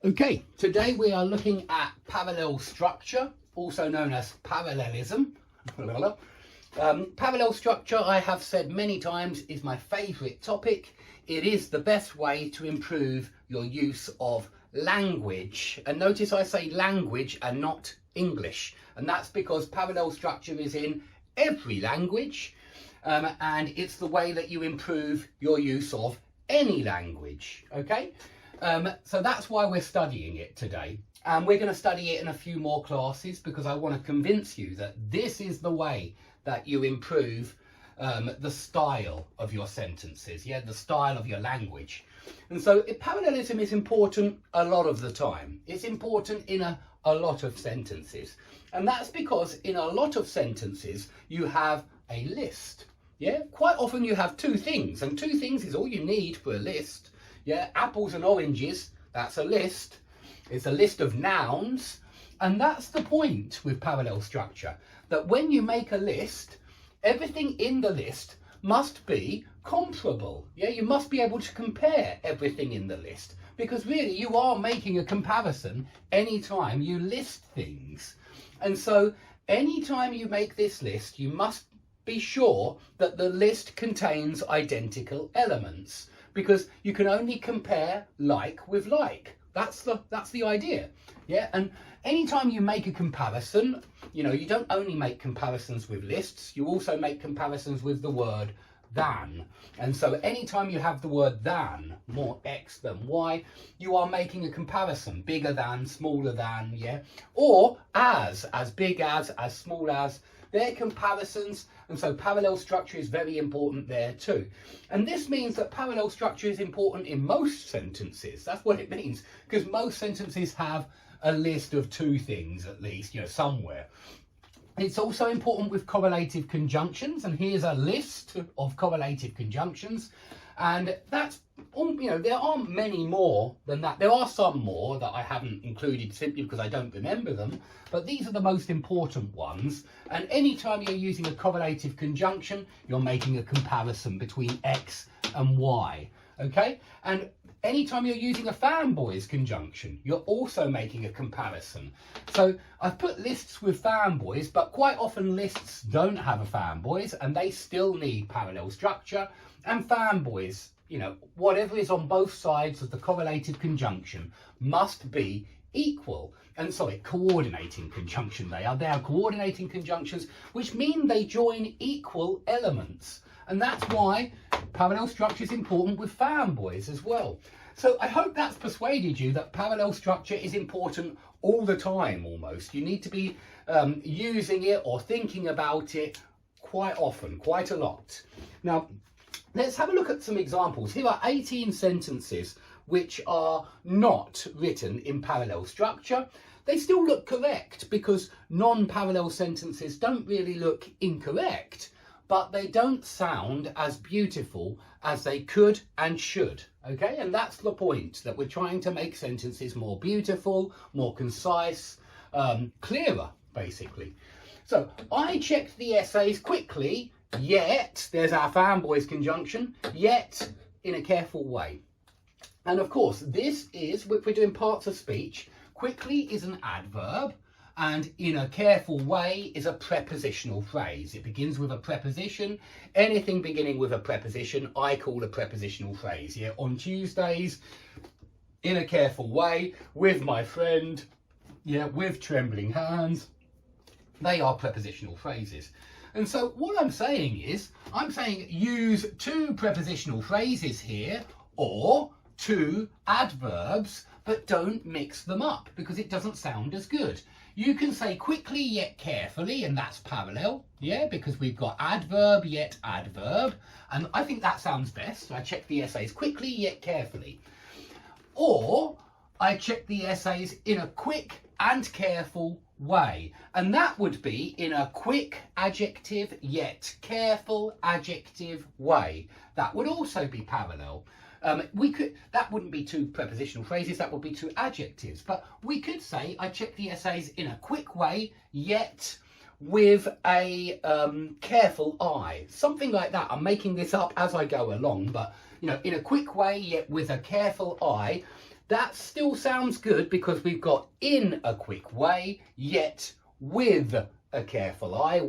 Okay, today we are looking at parallel structure, also known as parallelism. Parallel structure, I have said many times, is my favourite topic. It is the best way to improve your use of language. And notice I say language and not English. And that's because parallel structure is in every language. And it's the way that you improve your use of any language. Okay? So that's why we're studying it today. And we're going to study it in a few more classes because I want to convince you that this is the way that you improve the style of your sentences, the style of your language. And so parallelism is important a lot of the time. It's important in a lot of sentences. And that's because in a lot of sentences you have a list. Quite often you have two things, and two things is all you need for a list. Apples and oranges, that's a list. It's a list of nouns. And that's the point with parallel structure, that when you make a list, everything in the list must be comparable. You must be able to compare everything in the list, because really you are making a comparison anytime you list things. And so anytime you make this list, you must be sure that the list contains identical elements, because you can only compare like with like. That's the idea. And anytime you make a comparison, you don't only make comparisons with lists, you also make comparisons with the word than. And so anytime you have the word than, more X than Y, you are making a comparison, bigger than, smaller than, or as big as small as. They're comparisons, and so parallel structure is very important there too. And this means that parallel structure is important in most sentences. That's what it means, because most sentences have a list of two things at least, somewhere. It's also important with correlative conjunctions, and here's a list of correlative conjunctions. And that's, there aren't many more than that. There are some more that I haven't included simply because I don't remember them, but these are the most important ones. And anytime you're using a correlative conjunction, you're making a comparison between X and Y, okay? And anytime you're using a fanboys conjunction, you're also making a comparison. So I've put lists with fanboys, but quite often lists don't have a fanboys and they still need parallel structure. And fanboys, whatever is on both sides of the correlative conjunction must be equal. And sorry, coordinating conjunction they are. They are coordinating conjunctions, which mean they join equal elements. And that's why parallel structure is important with fanboys as well. So I hope that's persuaded you that parallel structure is important all the time almost. You need to be using it or thinking about it quite often, quite a lot. Now, let's have a look at some examples. Here are 18 sentences which are not written in parallel structure. They still look correct because non-parallel sentences don't really look incorrect, but they don't sound as beautiful as they could and should, okay? And that's the point, that we're trying to make sentences more beautiful, more concise, clearer, basically. So I checked the essays quickly, yet, there's our fanboys conjunction, yet in a careful way. And of course, this is, if we're doing parts of speech, quickly is an adverb, and in a careful way is a prepositional phrase. It begins with a preposition. Anything beginning with a preposition, I call a prepositional phrase. On Tuesdays, in a careful way, with my friend, with trembling hands, they are prepositional phrases. And so what I'm saying is, use two prepositional phrases here, or two adverbs, but don't mix them up because it doesn't sound as good. You can say quickly yet carefully, and that's parallel, because we've got adverb yet adverb, and I think that sounds best. I check the essays quickly yet carefully. Or I check the essays in a quick and careful way, and that would be in a quick adjective yet careful adjective way. That would also be parallel. That wouldn't be two prepositional phrases, that would be two adjectives, but we could say I check the essays in a quick way yet with a careful eye, something like that. I'm making this up as I go along, but in a quick way yet with a careful eye. That still sounds good because we've got in a quick way, yet with a careful eye.